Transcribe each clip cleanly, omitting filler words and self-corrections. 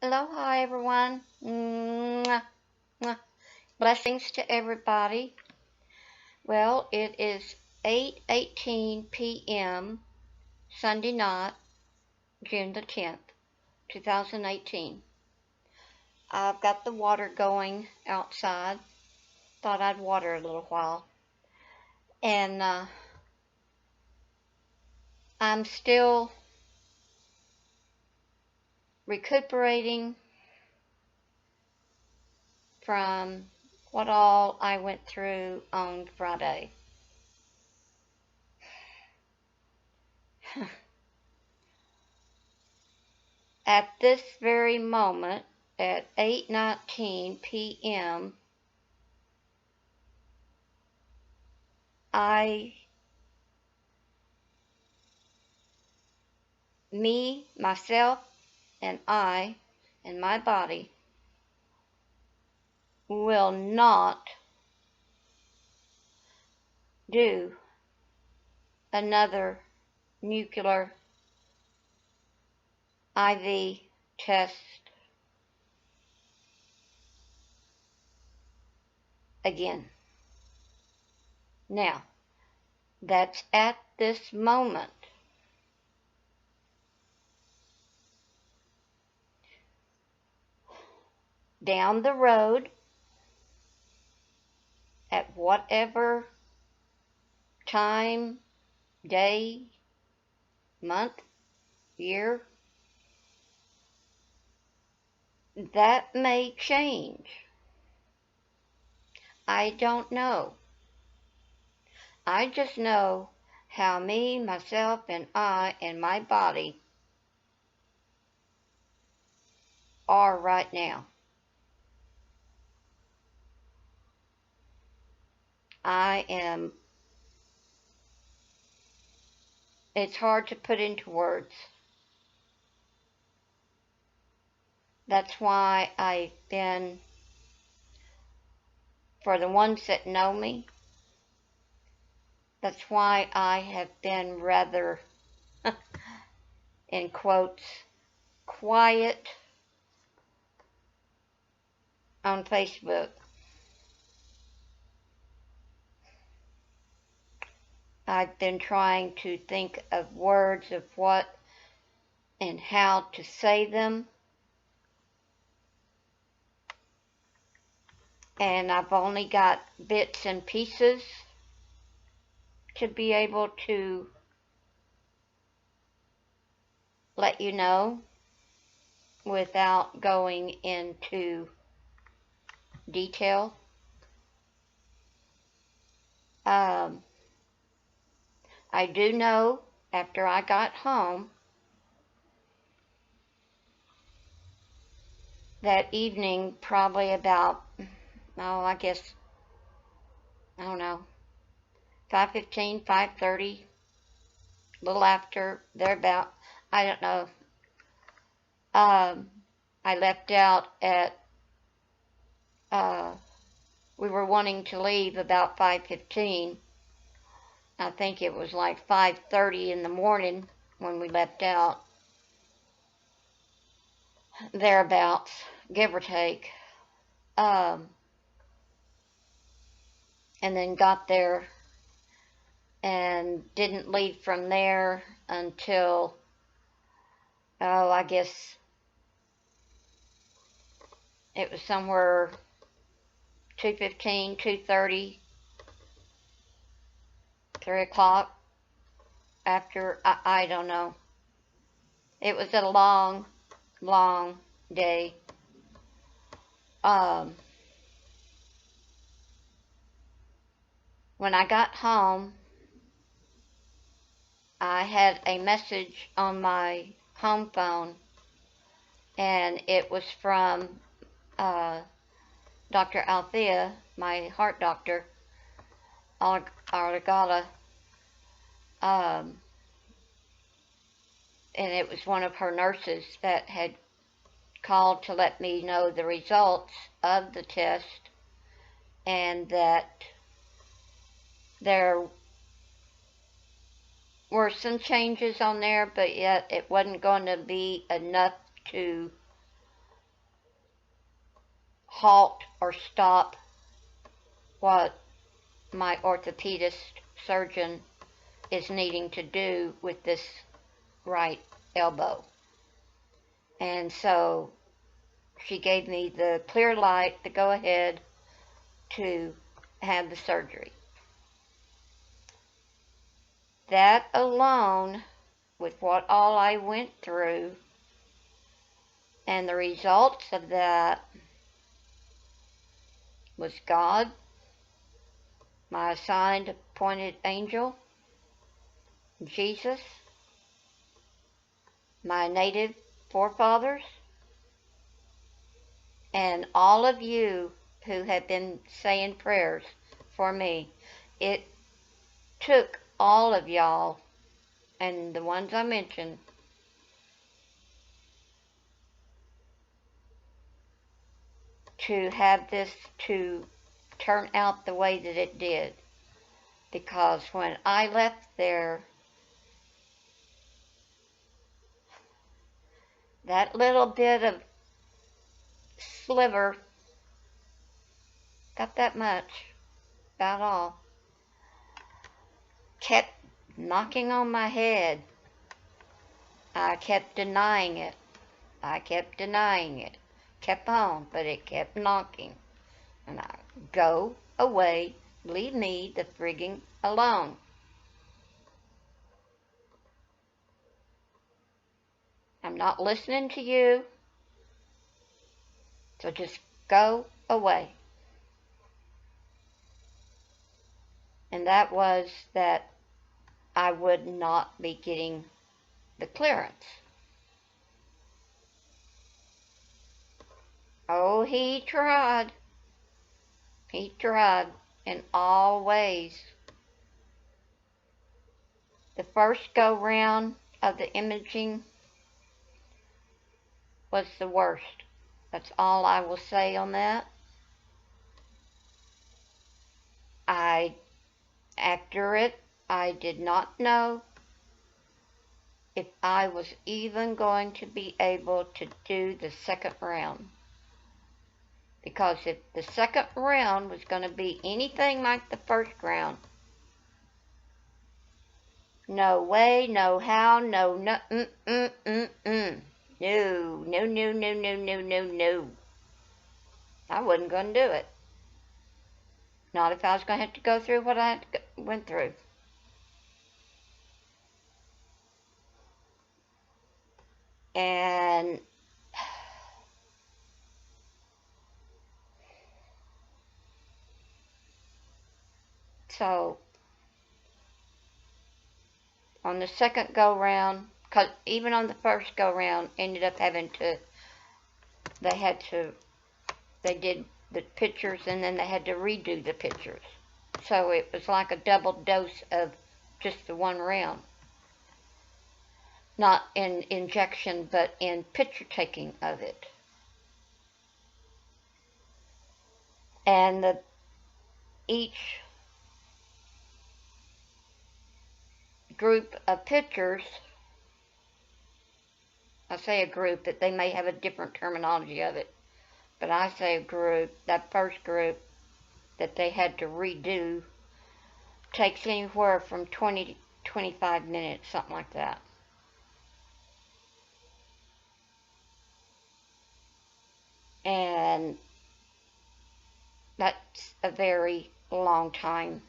Aloha, everyone. Mwah, mwah. Blessings to everybody. Well, it is 8:18 p.m. Sunday night, June the 10th, 2018. I've got the water going outside. Thought I'd water a little while. And I'm still recuperating from what all I went through on Friday. At this very moment, at 8:19 p.m., myself, and my body will not do another nuclear IV test again. Now, that's at this moment. Down the road, at whatever time, day, month, year, that may change. I don't know. I just know how me, myself, and I, and my body are right now. It's hard to put into words. That's why I've been, for the ones that know me, that's why I have been rather, in quotes, quiet on Facebook. I've been trying to think of words of what and how to say them. And I've only got bits and pieces to be able to let you know without going into detail. I do know after I got home that evening, probably about, I guess, I don't know, 5:15, 5:30, a little after, thereabout, I don't know. I left out at, we were wanting to leave about 5:15. I think it was like 5:30 in the morning when we left out. Thereabouts, give or take. And then got there and didn't leave from there until, I guess it was somewhere 2:15, 2:30, 3 o'clock after, I don't know. It was a long, long day. When I got home, I had a message on my home phone, and it was from Dr. Althea, my heart doctor, ALOHA'S, and it was one of her nurses that had called to let me know the results of the test, and that there were some changes on there, but yet it wasn't going to be enough to halt or stop what my orthopedist surgeon is needing to do with this right elbow. And so she gave me the clear light, the go ahead to have the surgery. That alone, with what all I went through, and the results of that, was God, my assigned appointed angel, Jesus, my native forefathers, and all of you who have been saying prayers for me. It took all of y'all, and the ones I mentioned, to have this to turn out the way that it did. Because when I left there, that little bit of sliver, got that much, about all, kept knocking on my head. I kept denying it. I kept denying it. Kept on, but it kept knocking. And I, go away, leave me the frigging alone. I'm not listening to you, so just go away. And that was that I would not be getting the clearance. Oh, he tried. He tried in all ways. The first go-round of the imaging was the worst. That's all I will say on that. After it, I did not know if I was even going to be able to do the second round. Because if the second round was going to be anything like the first round, no way, no how, no, no, no, no. I wasn't going to do it. Not if I was going to have to go through what I went through. And so on the second go round, because even on the first go round, ended up having to, they did the pictures and then they had to redo the pictures. So it was like a double dose of just the one round. Not in injection, but in picture taking of it. And each group of pictures, I say a group, but they may have a different terminology of it, but I say a group, that first group that they had to redo takes anywhere from 20 to 25 minutes, something like that. And that's a very long time.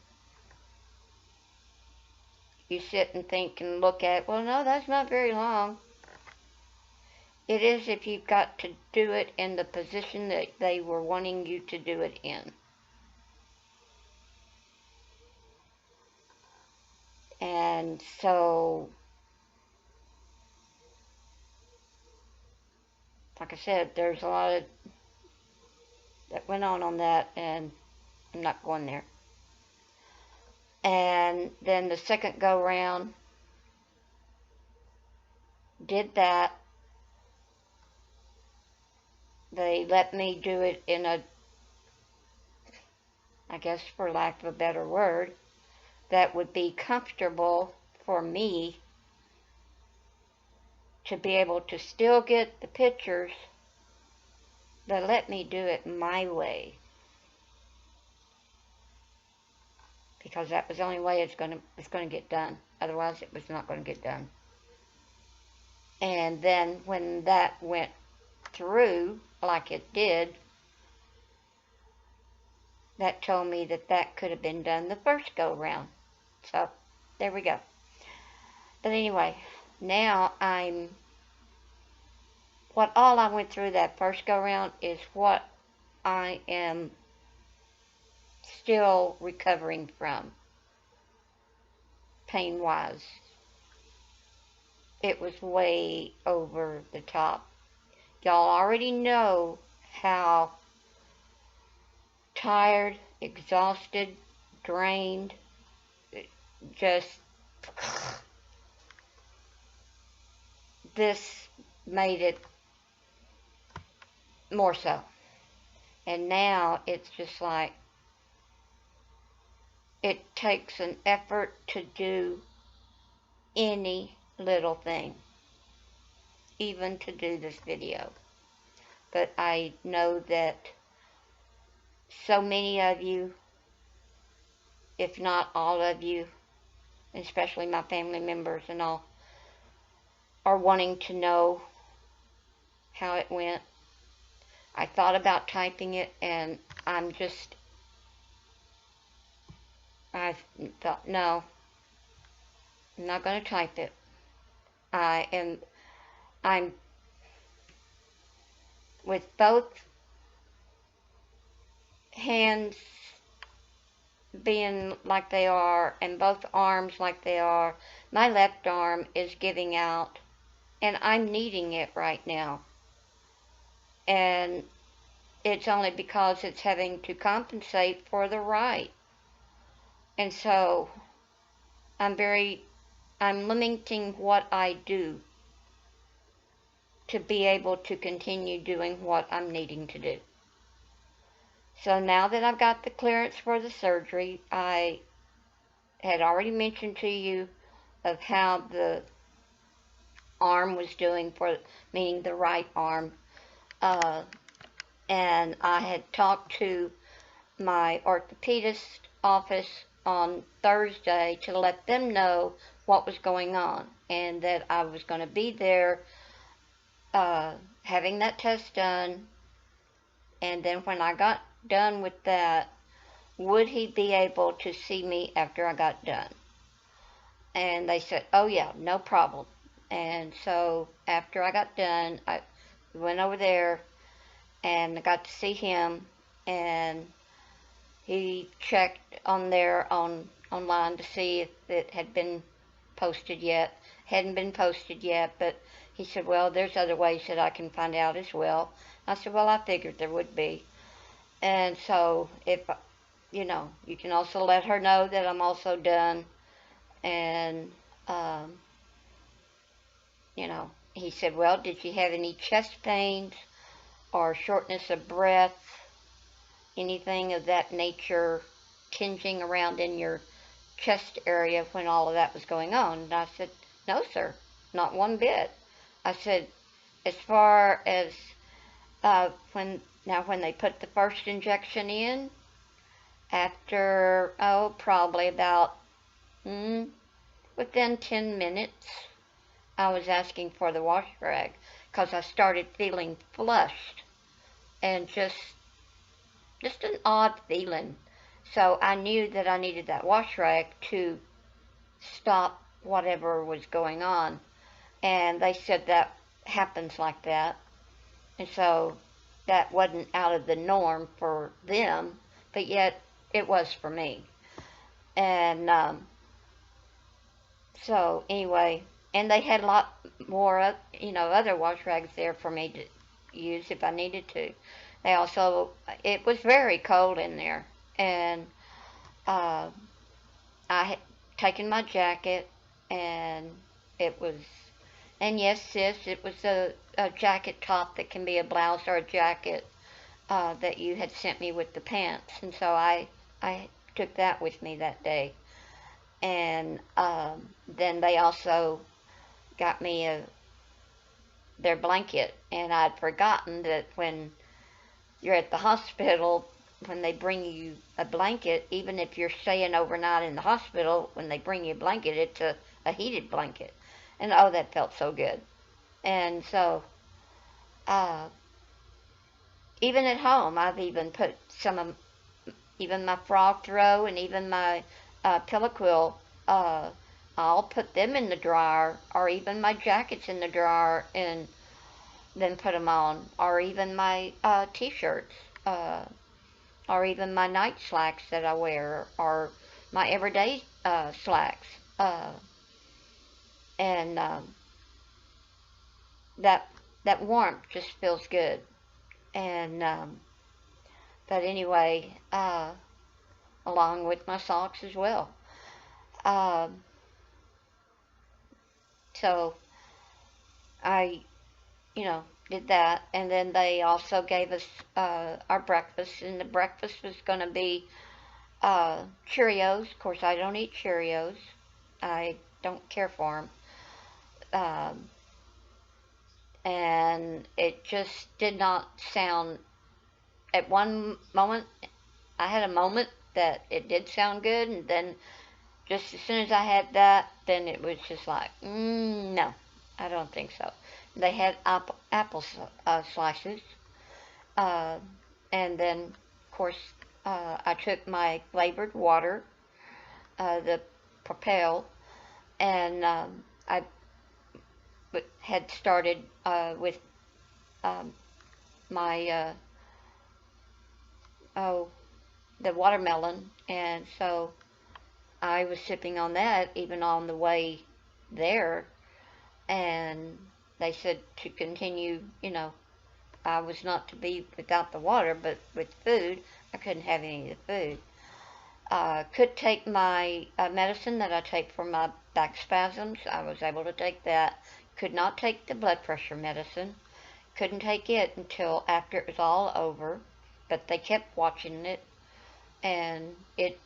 You sit and think and look at, well, no, that's not very long. It is if you've got to do it in the position that they were wanting you to do it in. And so, like I said, there's a lot of that went on that, and I'm not going there. And then the second go round, did that. They let me do it in a, I guess for lack of a better word, that would be comfortable for me to be able to still get the pictures They let me do it my way, because that was the only way it's gonna get done. Otherwise, it was not gonna get done. And then when that went through like it did, that told me that that could have been done the first go round. So there we go. But anyway, now what all I went through that first go round is what I am still recovering from, pain wise. It was way over the top. Y'all already know how tired, exhausted, drained, just this made it more so. And now it's just like it takes an effort to do any little thing, even to do this video. But I know that so many of you, if not all of you, especially my family members and all, are wanting to know how it went. I thought about typing it, and I thought, no, I'm not going to type it. I'm with both hands being like they are and both arms like they are. My left arm is giving out, and I'm needing it right now. And it's only because it's having to compensate for the right. And so I'm limiting what I do to be able to continue doing what I'm needing to do. So now that I've got the clearance for the surgery, I had already mentioned to you of how the arm was doing, meaning the right arm. And I had talked to my orthopedist office on Thursday to let them know what was going on, and that I was going to be there having that test done. And then when I got done with that, would he be able to see me after I got done? And they said, oh yeah, no problem. And so after I got done, I went over there and I got to see him, and he checked on there online to see if it had been posted yet. Hadn't been posted yet, but he said, well, there's other ways that I can find out as well. I said, well, I figured there would be. And so if, you know, you can also let her know that I'm also done. And, you know, he said, well, did you have any chest pains or shortness of breath, anything of that nature tinging around in your chest area when all of that was going on? And I said, no, sir, not one bit. I said, as far as when they put the first injection in, after, probably about within 10 minutes, I was asking for the wash rag because I started feeling flushed and just an odd feeling. So I knew that I needed that wash rag to stop whatever was going on. And they said that happens like that. And so that wasn't out of the norm for them, but yet it was for me. And so anyway, and they had a lot more, you know, other wash rags there for me to use if I needed to. They also, it was very cold in there, and I had taken my jacket, and it was, and yes, sis, it was a jacket top that can be a blouse or a jacket that you had sent me with the pants, and so I took that with me that day. And then they also got me their blanket, and I'd forgotten that when you're at the hospital, when they bring you a blanket, even if you're staying overnight in the hospital, when they bring you a blanket, it's a heated blanket. And oh, that felt so good. And so, uh, even at home, I've even put some of, even my frog throw and even my pillow quill, I'll put them in the dryer, or even my jackets in the dryer, and then put them on, or even my t-shirts, or even my night slacks that I wear, or my everyday slacks, and that that warmth just feels good. And but anyway, along with my socks as well. Um, so I, you know, did that, and then they also gave us our breakfast, and the breakfast was going to be Cheerios. Of course, I don't eat Cheerios. I don't care for them. And it just did not sound, at one moment, I had a moment that it did sound good, and then just as soon as I had that, then it was just like, no, I don't think so. They had apple slices, uh, and then, of course, I took my flavored water, the Propel, and I had started with um, my oh, the watermelon, and so I was sipping on that even on the way there, and they said to continue, I was not to be without the water, but with food, I couldn't have any of the food. Could take my medicine that I take for my back spasms. I was able to take that. Could not take the blood pressure medicine. Couldn't take it until after it was all over, but they kept watching it, and it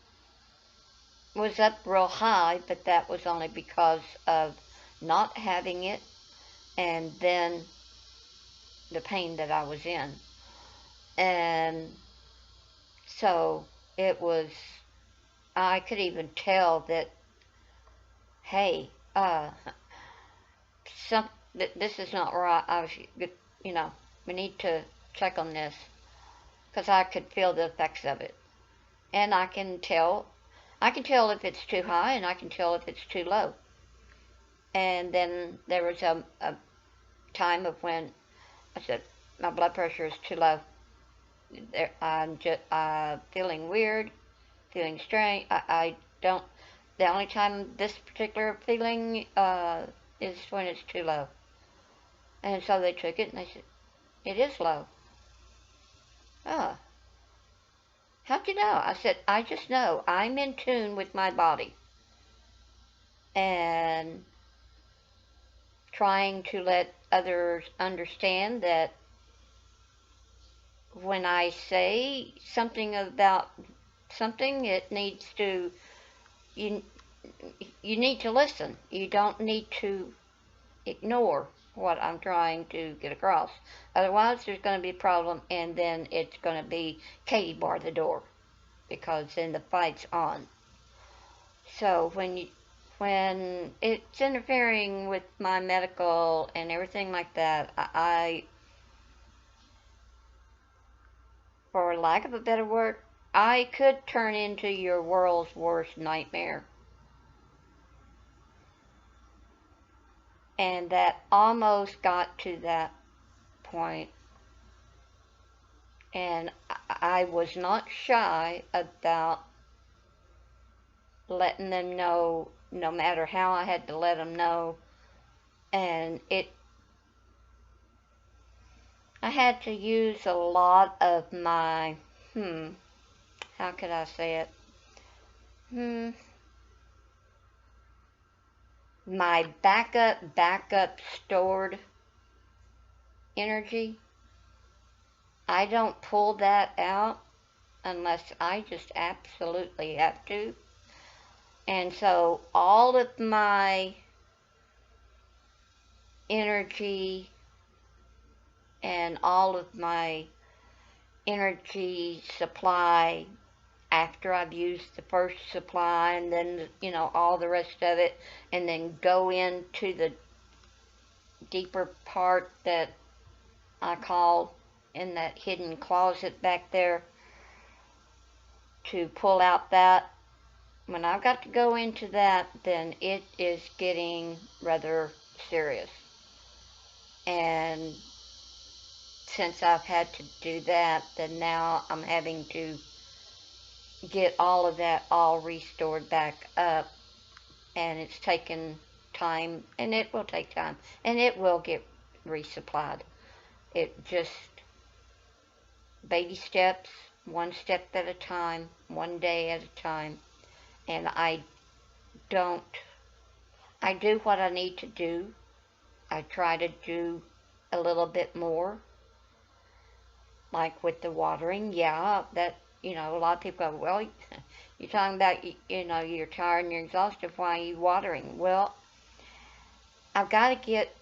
was up real high, but that was only because of not having it and then the pain that I was in. And so it was, I could even tell that, hey, some, this is not right. We need to check on this, because I could feel the effects of it. And I can tell if it's too high, and I can tell if it's too low. And then there was a time of when I said, my blood pressure is too low. I'm just feeling weird, feeling strange. I don't, the only time this particular feeling is when it's too low. And so they took it and they said, it is low. Oh, how'd you know? I said, I just know. I'm in tune with my body. And trying to let others understand that when I say something about something, it needs to, you, you need to listen. You don't need to ignore what I'm trying to get across. Otherwise, there's going to be a problem, and then it's going to be Katie bar the door, because then the fight's on. So when it's interfering with my medical and everything like that, I, for lack of a better word, I could turn into your world's worst nightmare. And that almost got to that point. And I was not shy about letting them know, no matter how I had to let them know. And I had to use a lot of my, how could I say it? My backup stored energy. I don't pull that out unless I just absolutely have to. And so all of my energy and all of my energy supply after I've used the first supply, and then, all the rest of it, and then go into the deeper part that I call in that hidden closet back there to pull out that. When I've got to go into that, then it is getting rather serious. And since I've had to do that, then now I'm having to get all of that all restored back up, and it's taken time, and it will take time, and it will get resupplied. It just baby steps, one step at a time, one day at a time, and I do what I need to do. I try to do a little bit more, like with the watering. Yeah, that, a lot of people go, well, you're talking about, you're tired and you're exhausted, why are you watering? Well, I've got to get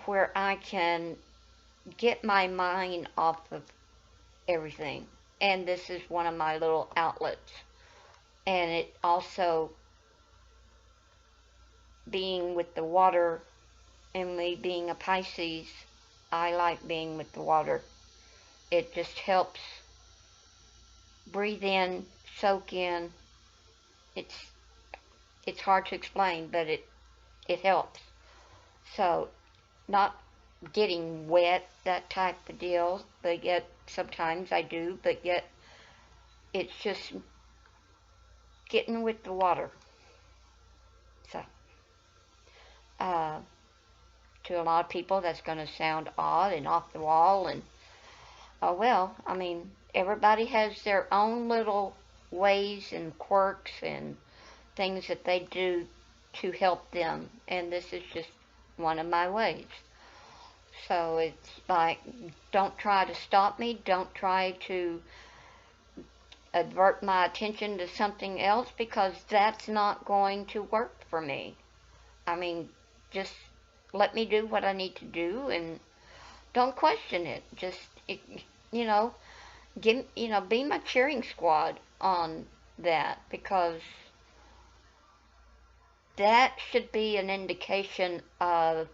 where I can get my mind off of everything. And this is one of my little outlets. And it also, being with the water, and me being a Pisces, I like being with the water. It just helps breathe in, soak in. It's hard to explain, but it helps. So, not getting wet, that type of deal, but yet sometimes I do, but yet it's just getting with the water. So, to a lot of people, that's going to sound odd and off the wall, and oh well, I mean, everybody has their own little ways and quirks and things that they do to help them, and this is just one of my ways. So it's like, don't try to stop me, don't try to avert my attention to something else, because that's not going to work for me. I mean, just let me do what I need to do, and don't question it. Just, be my cheering squad on that, because that should be an indication of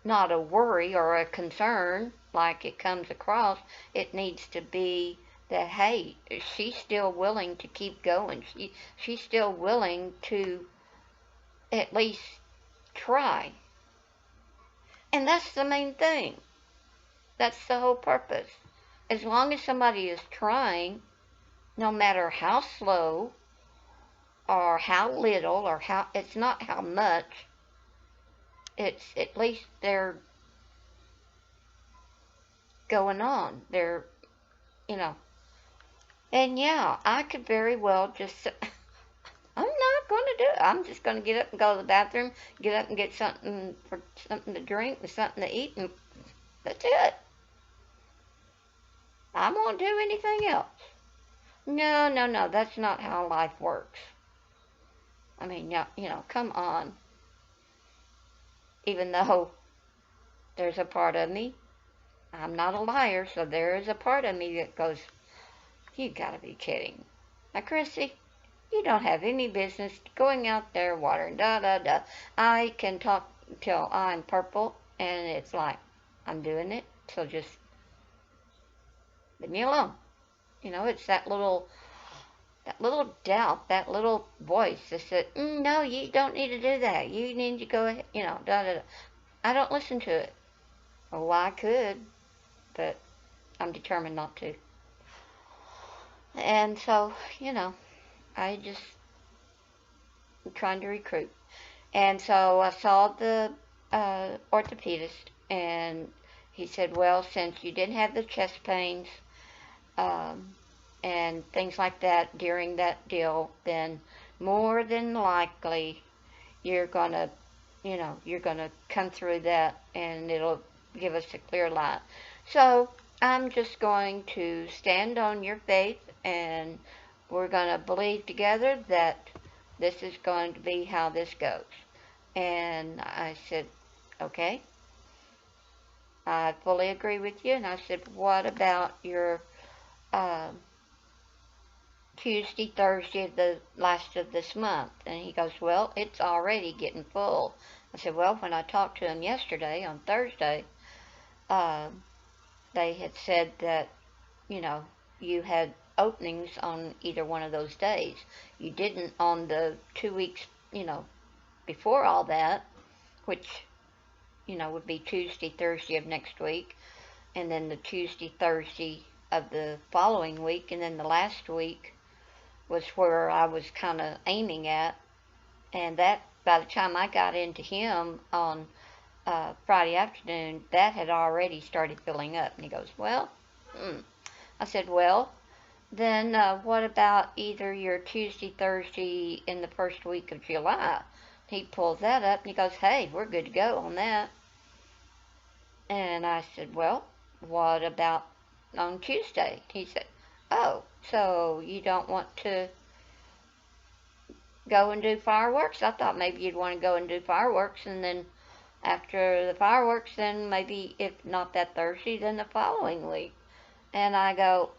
not a worry or a concern like it comes across. It needs to be that, hey, she's still willing to keep going. She's still willing to at least try. And that's the main thing. That's the whole purpose. As long as somebody is trying, no matter how slow or how little, or it's not how much, it's at least they're going on. They're, and yeah, I could very well just, I'm not going to do it. I'm just going to get up and go to the bathroom, get up and get something to drink and something to eat, and that's it. I won't do anything else. No, that's not how life works. I mean, come on. Even though there's a part of me, I'm not a liar, so there is a part of me that goes, you gotta be kidding. Now, Chrissy, you don't have any business going out there watering, da-da-da. I can talk till I'm purple, and it's like, I'm doing it, so just leave me alone. It's that little doubt, that little voice that said, no, you don't need to do that. You need to go ahead, da-da-da. I don't listen to it. Oh, I could, but I'm determined not to. And so, I'm trying to recruit. And so I saw the orthopedist, and he said, well, since you didn't have the chest pains and things like that during that deal, then more than likely you're gonna come through that, and it'll give us a clear light. So I'm just going to stand on your faith, and we're going to believe together that this is going to be how this goes. And I said, okay. I fully agree with you. And I said, what about your Tuesday, Thursday of the last of this month? And he goes, well, it's already getting full. I said, well, when I talked to him yesterday on Thursday, they had said that, you know, you had openings on either one of those days. You didn't on the 2 weeks, you know, before all that, which, you know, would be Tuesday, Thursday of next week, and then the Tuesday, Thursday of the following week, and then the last week was where I was kind of aiming at. And that, by the time I got into him on Friday afternoon, that had already started filling up. And he goes, well, I said, well, then what about either your Tuesday, Thursday in the first week of July? He pulls that up and he goes, hey, we're good to go on that. And I said, well, what about on Tuesday? He said, oh, so you don't want to go and do fireworks? I thought maybe you'd want to go and do fireworks, and then after the fireworks, then maybe if not that Thursday, then the following week. And I go,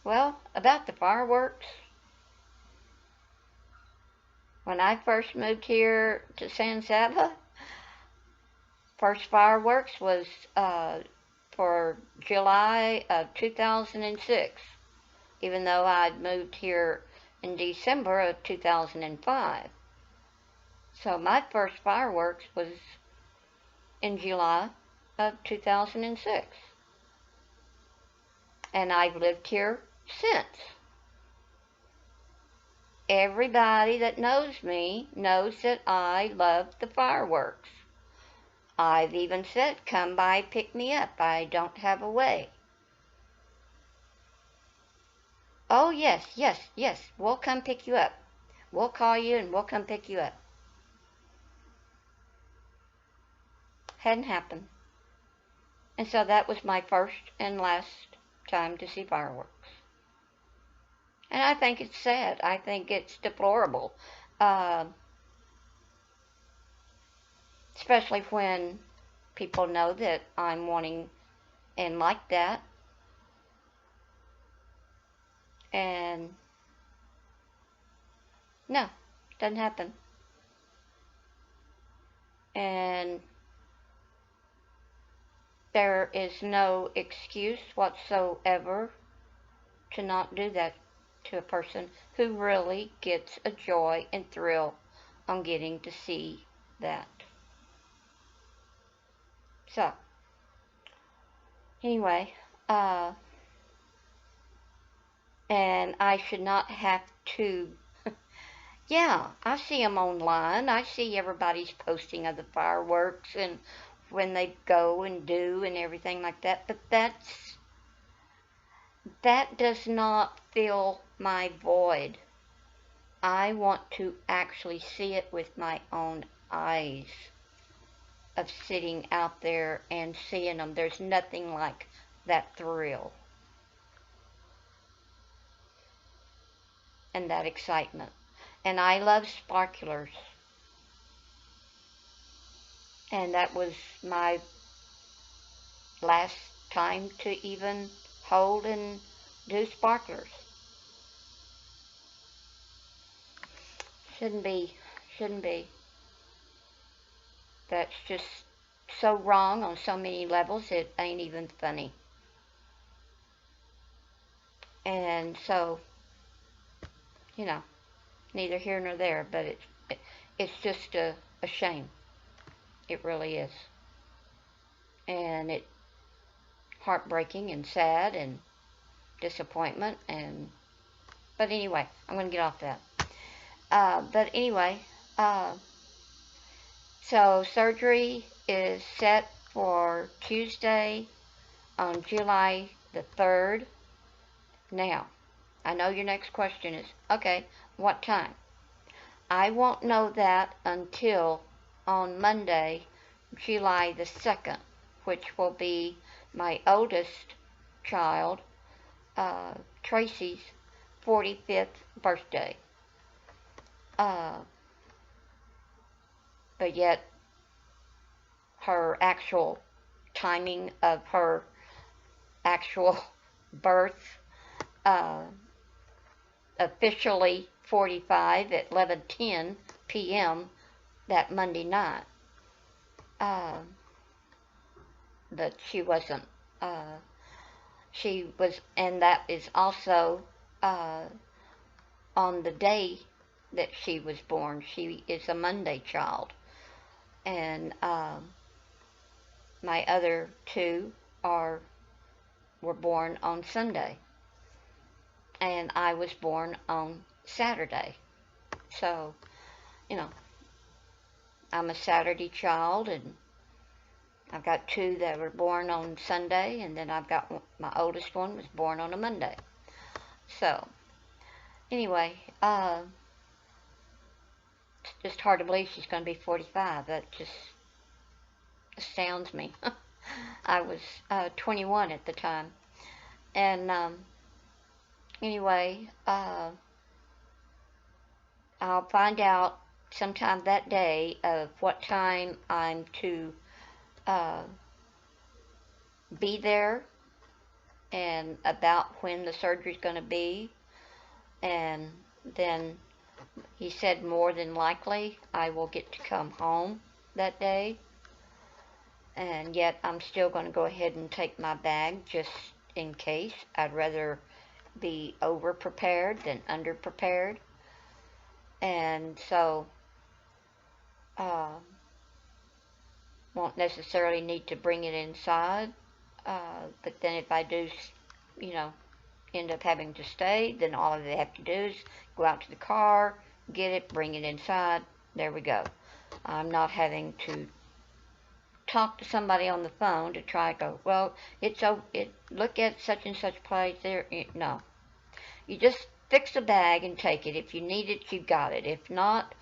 well, about the fireworks, when I first moved here to San Saba, first fireworks was for July of 2006, even though I'd moved here in December of 2005. So my first fireworks was in July of 2006. And I've lived here since. Everybody that knows me knows that I love the fireworks. I've even said, come by, pick me up. I don't have a way. Oh, yes, yes, yes, we'll come pick you up. We'll call you and we'll come pick you up. Hadn't happened. And so that was my first and last time to see fireworks. And I think it's sad. I think it's deplorable. Especially when people know that I'm wanting and like that. And no, doesn't happen. And there is no excuse whatsoever to not do that to a person who really gets a joy and thrill on getting to see that. So, anyway, and I should not have to, yeah, I see them online. I see everybody's posting of the fireworks and when they go and do and everything like that, but that does not fill my void. I want to actually see it with my own eyes, of sitting out there and seeing them. There's nothing like that thrill and that excitement. And I love sparklers. And that was my last time to even hold and do sparklers. Shouldn't be. That's just so wrong on so many levels, it ain't even funny. And so, you know, neither here nor there, but it's just a shame. It really is. And it's heartbreaking and sad and disappointment. But anyway, I'm going to get off that. But anyway, so surgery is set for Tuesday on July the 3rd. Now, I know your next question is, okay, what time? I won't know that until on Monday, July the 2nd, which will be my oldest child, Tracy's 45th birthday. But yet, her actual timing of her actual birth. Uh, Officially 45 at 11:10 p.m. that Monday night. But she wasn't. She was, and that is also on the day that she was born. She is a Monday child, and my other two were born on Sunday, and I was born on Saturday. So, you know, I'm a Saturday child, and I've got two that were born on Sunday, and then I've got my oldest one was born on a Monday. So, anyway, it's just hard to believe she's going to be 45. That just astounds me. I was 21 at the time. And anyway, I'll find out sometime that day of what time I'm to be there and about when the surgery's going to be. And then he said more than likely I will get to come home that day. And yet I'm still going to go ahead and take my bag just in case. I'd rather be over-prepared than under-prepared. And so, won't necessarily need to bring it inside. But then if I do, you know, end up having to stay, then all they have to do is go out to the car, get it, bring it inside. There we go. I'm not having to talk to somebody on the phone to try to go, well, look at such and such place there. No. You just fix a bag and take it. If you need it, you got it. If not,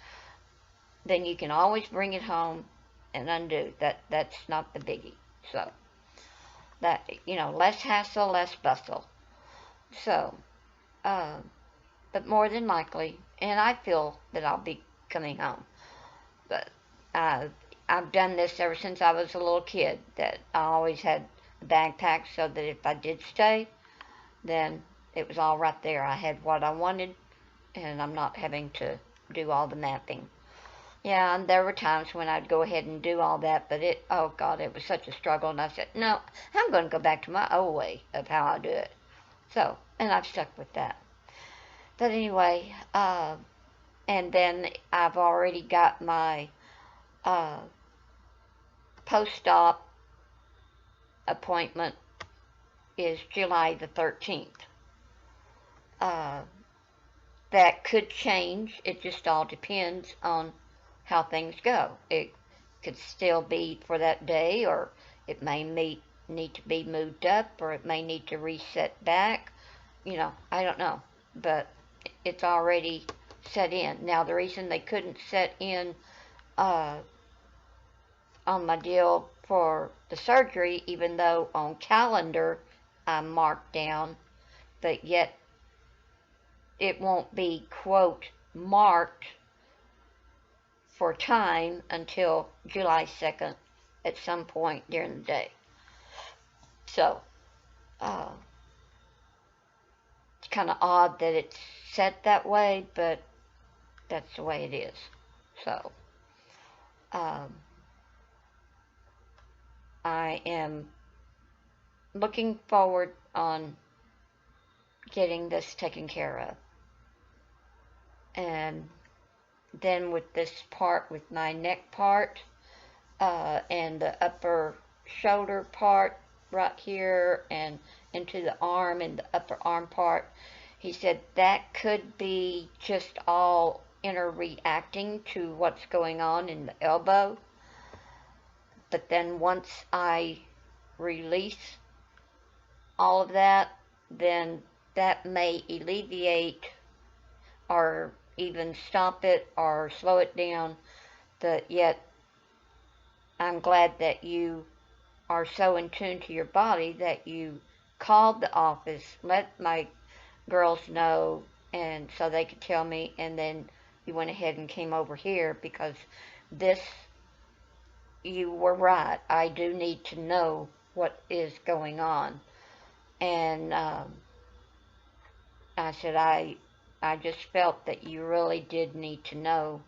then you can always bring it home and undo. That's not the biggie. So, that, you know, less hassle, less bustle. So, but more than likely, and I feel that I'll be coming home. But I've done this ever since I was a little kid, that I always had a bag packed so that if I did stay, then it was all right there. I had what I wanted, and I'm not having to do all the mapping. Yeah, and there were times when I'd go ahead and do all that, but oh God, it was such a struggle, and I said, no, I'm going to go back to my old way of how I do it. So, and I've stuck with that. But anyway, and then I've already got my post-op appointment is July the 13th. That could change. It just all depends on how things go. It could still be for that day, or it may need to be moved up, or it may need to reset back. You know, I don't know. But it's already set in. Now, the reason they couldn't set in on my deal for the surgery, even though on calendar I'm marked down, but yet it won't be, quote, marked for time until July 2nd at some point during the day. So, it's kind of odd that it's set that way, but that's the way it is. So, I am looking forward on getting this taken care of. And then with this part, with my neck part, and the upper shoulder part right here, and into the arm and the upper arm part, he said that could be just all interreacting to what's going on in the elbow. But then once I release all of that, then that may alleviate or even stop it or slow it down. But yet, I'm glad that you are so in tune to your body that you called the office, let my girls know, and so they could tell me, and then you went ahead and came over here, because this you were right. I do need to know what is going on. And I said, I just felt that you really did need to know.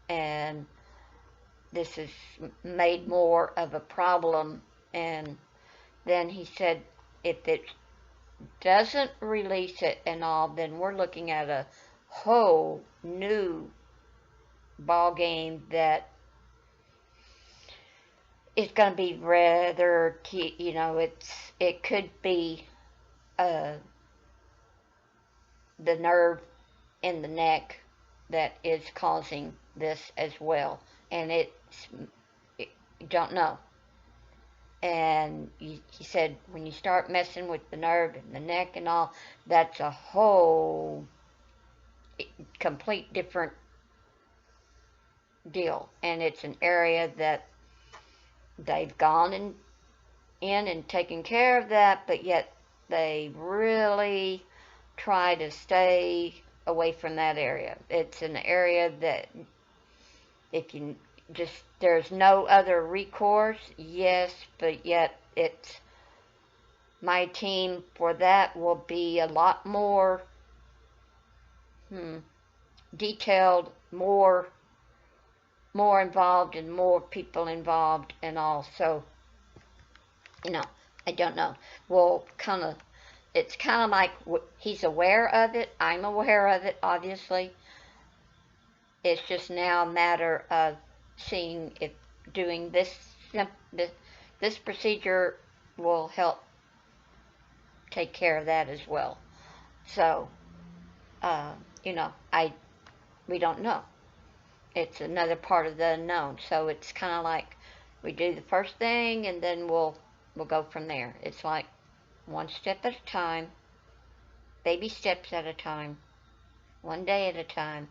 And this has made more of a problem. And then he said, if it doesn't release it and all, then we're looking at a whole new ball game that is going to be rather, it could be uh, the nerve in the neck that is causing this as well. And you don't know. And he said, when you start messing with the nerve and the neck and all, that's a whole complete different deal. And it's an area that they've gone in and taken care of that, but yet they really try to stay away from that area. It's an area that if you there's no other recourse, yes, but yet it's, my team for that will be a lot more detailed, more involved, and more people involved and all. So, I don't know. Well, it's kind of like he's aware of it. I'm aware of it, obviously. It's just now a matter of seeing if doing this procedure will help take care of that as well. So, we don't know. It's another part of the unknown. So it's kind of like we do the first thing and then we'll go from there. It's like one step at a time, baby steps at a time, one day at a time,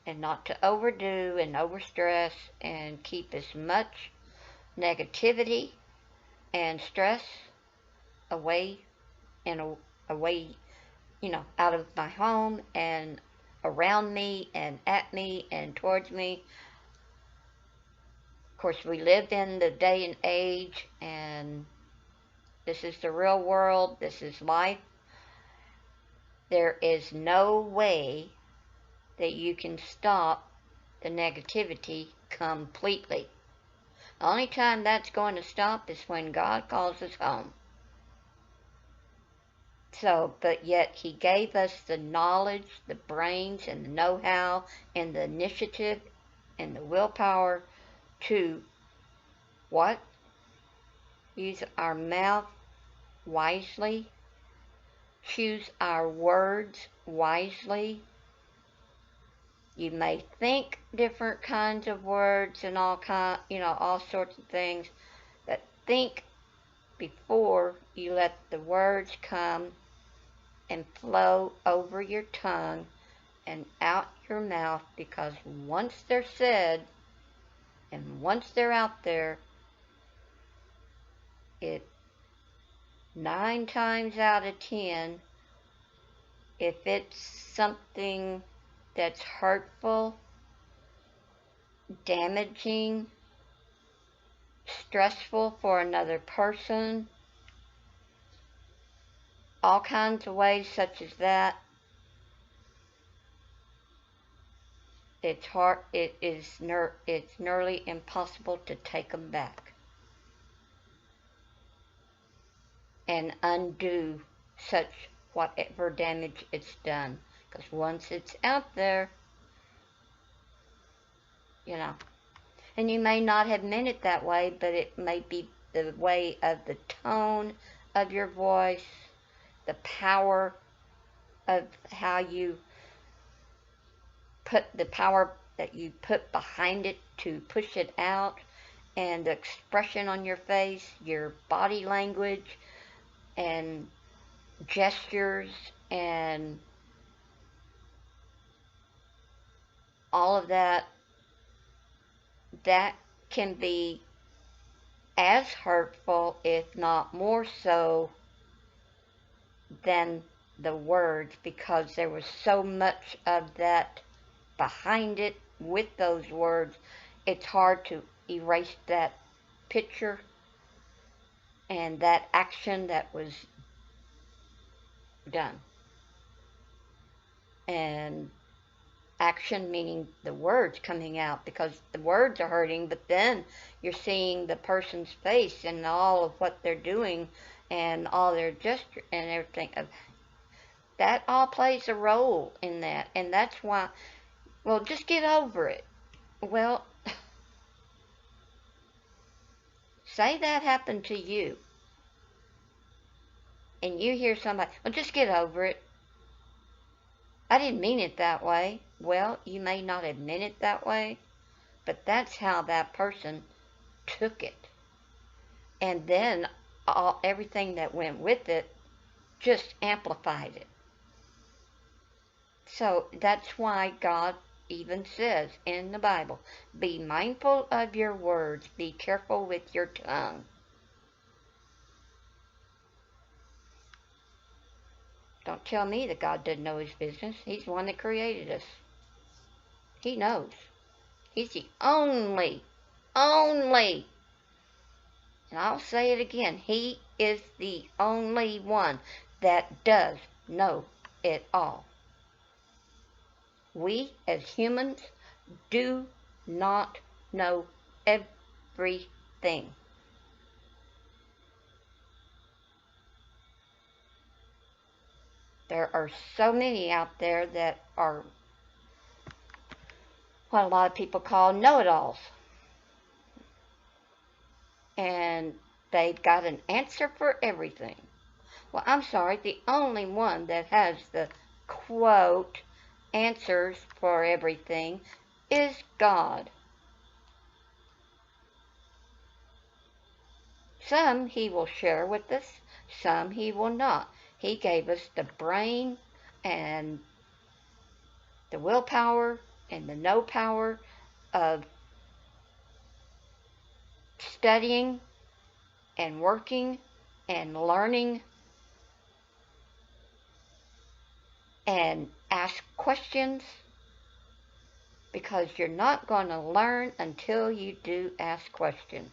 and not to overdo and overstress and keep as much negativity and stress away out of my home and around me and at me and towards me. Of course, we live in the day and age, and this is the real world. This is life. There is no way that you can stop the negativity completely. The only time that's going to stop is when God calls us home. So, but yet he gave us the knowledge, the brains, and the know-how, and the initiative, and the willpower to what? Use our mouth wisely, choose our words wisely. You may think different kinds of words and all sorts of things, but think before you let the words come and flow over your tongue and out your mouth, because once they're said and once they're out there, 9 times out of 10, if it's something that's hurtful, damaging, stressful for another person, all kinds of ways such as that, it's nearly impossible to take them back and undo such whatever damage it's done. Because once it's out there, and you may not have meant it that way, but it may be the way of the tone of your voice, the power of how you put the power that you put behind it to push it out, and the expression on your face, your body language, and gestures, and all of that, that can be as hurtful, if not more so, than the words, because there was so much of that behind it with those words. It's hard to erased that picture and that action that was done. And action meaning the words coming out, because the words are hurting, but then you're seeing the person's face and all of what they're doing and all their gesture and everything. That all plays a role in that. And that's why, well, just get over it. Well, say that happened to you and you hear somebody, well, just get over it. I didn't mean it that way. Well, you may not have meant it that way, but that's how that person took it. And then everything that went with it just amplified it. So that's why God even says in the Bible, be mindful of your words, be careful with your tongue. Don't tell me that God doesn't know his business. He's the one that created us. He knows. He's the only, and I'll say it again, he is the only one that does know it all. We as humans do not know everything. There are so many out there that are what a lot of people call know-it-alls. And they've got an answer for everything. Well, I'm sorry, the only one that has the, quote, answers for everything is God. Some he will share with us, some he will not. He gave us the brain and the willpower and the know power of studying and working and learning and ask questions, because you're not going to learn until you do ask questions.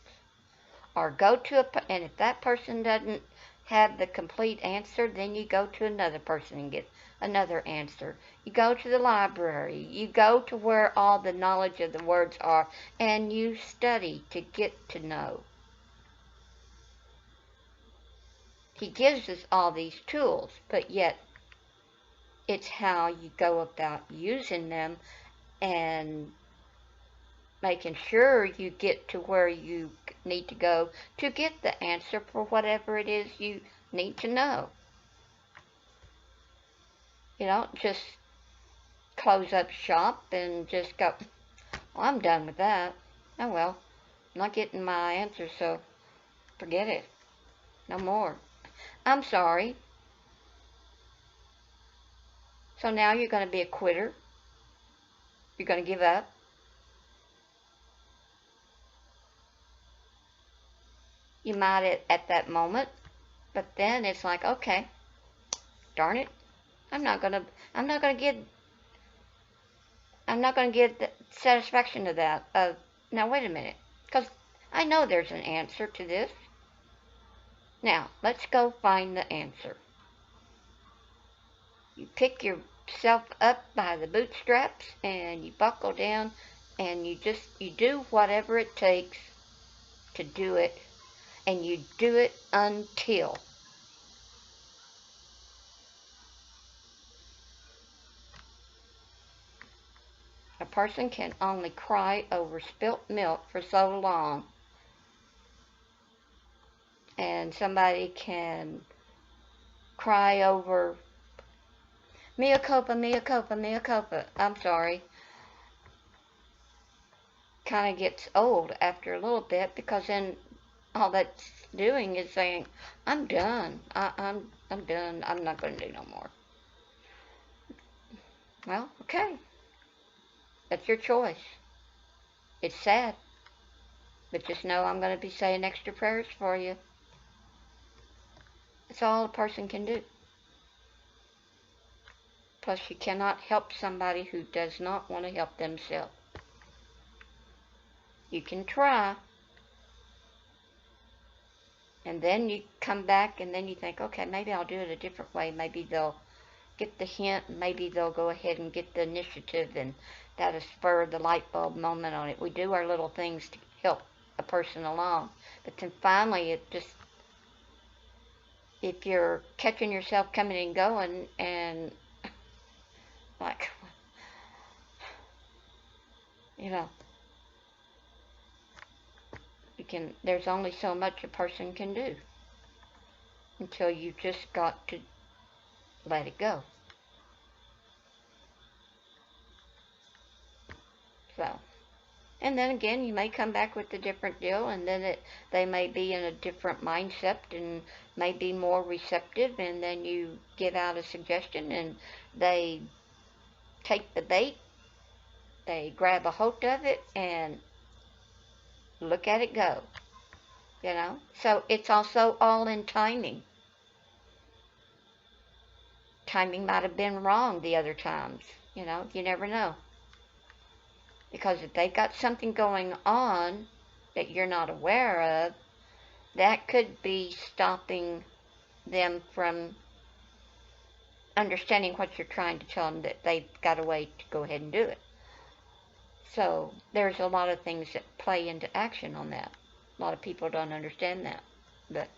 Or go to and if that person doesn't have the complete answer, then you go to another person and get another answer. You go to the library. You go to where all the knowledge of the words are, and you study to get to know. He gives us all these tools, but yet it's how you go about using them and making sure you get to where you need to go to get the answer for whatever it is you need to know. You don't just close up shop and just go, well, I'm done with that. Oh well, I'm not getting my answer, so forget it. No more. I'm sorry. So now you're going to be a quitter. You're going to give up. You might at that moment, but then it's like, okay, darn it, I'm not gonna get the satisfaction of that. Now wait a minute, because I know there's an answer to this. Now let's go find the answer. You pick yourself up by the bootstraps and you buckle down and you do whatever it takes to do it. And you do it until a person can only cry over spilt milk for so long, and somebody can cry over mea culpa, mea culpa, mea culpa. I'm sorry. Kind of gets old after a little bit, because then all that's doing is saying, I'm done. I'm done. I'm not going to do no more. Well, okay. That's your choice. It's sad. But just know I'm going to be saying extra prayers for you. That's all a person can do. Plus, you cannot help somebody who does not want to help themselves. You can try. And then you come back and then you think, okay, maybe I'll do it a different way. Maybe they'll get the hint. Maybe they'll go ahead and get the initiative, and that'll spur the light bulb moment on it. We do our little things to help a person along. But then finally, it just, if you're catching yourself coming and going and like, you know, there's only so much a person can do until you just got to let it go. So, and then again, you may come back with a different deal, and then they may be in a different mindset and may be more receptive, and then you give out a suggestion, and they take the bait, they grab a hold of it, and look at it go, you know? So it's also all in timing. Timing might have been wrong the other times, you know? You never know. Because if they've got something going on that you're not aware of, that could be stopping them from understanding what you're trying to tell them, that they've got a way to go ahead and do it. So there's a lot of things that play into action on that. A lot of people don't understand that. But,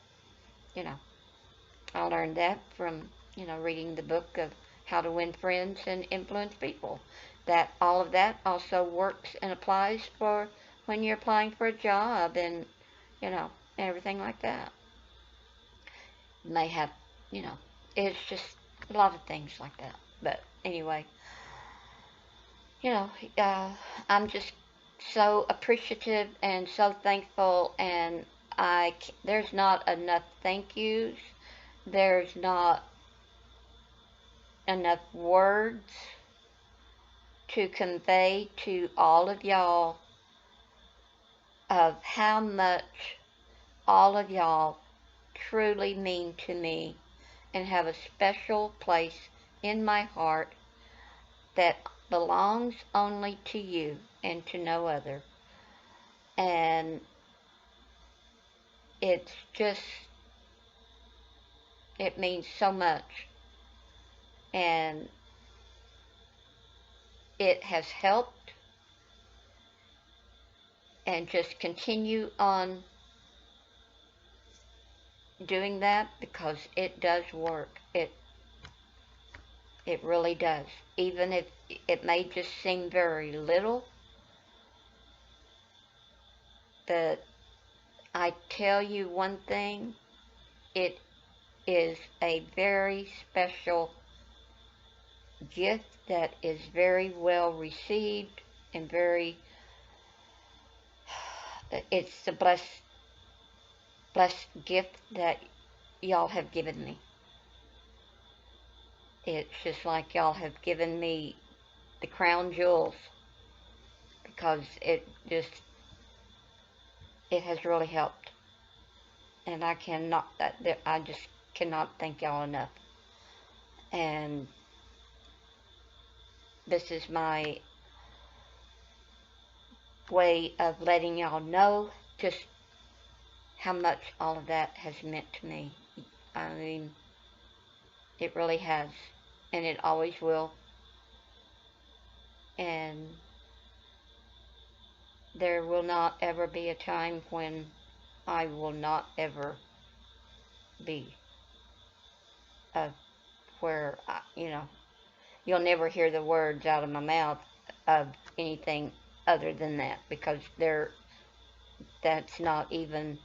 you know, I learned that from, you know, reading the book of How to Win Friends and Influence People. That all of that also works and applies for when you're applying for a job and, you know, and everything like that. You may have, you know, it's just a lot of things like that. But anyway, you know, I'm just so appreciative and so thankful, and there's not enough thank yous. There's not enough words to convey to all of y'all of how much all of y'all truly mean to me and have a special place in my heart that belongs only to you and to no other. And it's just, it means so much. And it has helped, and just continue on doing that, because it does work. It really does. Even if it may just seem very little, but I tell you one thing, it is a very special gift that is very well received and it's the blessed gift that y'all have given me. It's just like y'all have given me the crown jewels, because it has really helped. And I just cannot thank y'all enough. And this is my way of letting y'all know just how much all of that has meant to me. I mean, it really has, and it always will. And there will not ever be a time when I will not ever be where, you know, you'll never hear the words out of my mouth of anything other than that, because that's not even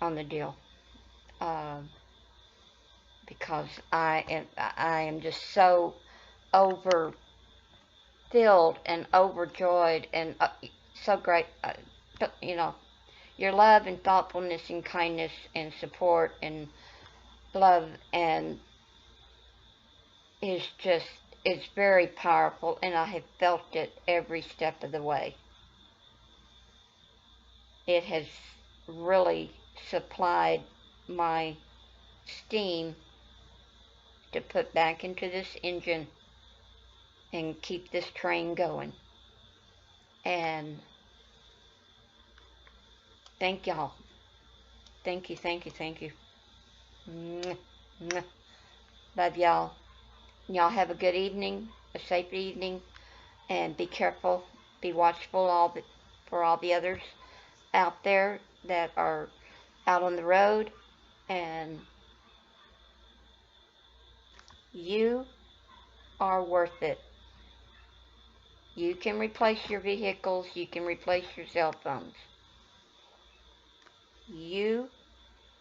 on the deal. Because I am just so overfilled and overjoyed and so great. You know, your love and thoughtfulness and kindness and support and love and it's very powerful, and I have felt it every step of the way. It has really supplied my steam to put back into this engine and keep this train going. And Thank y'all. Thank you, thank you, thank you. Mwah, mwah. Love y'all. Y'all have a good evening, a safe evening, and be careful, be watchful for all the others out there that are out on the road. And you are worth it. You can replace your vehicles. You can replace your cell phones. You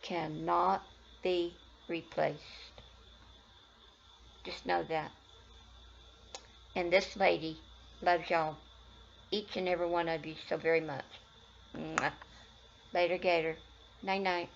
cannot be replaced. Just know that. And this lady loves y'all, each and every one of you, so very much. Mwah. Later, Gator. Night-night.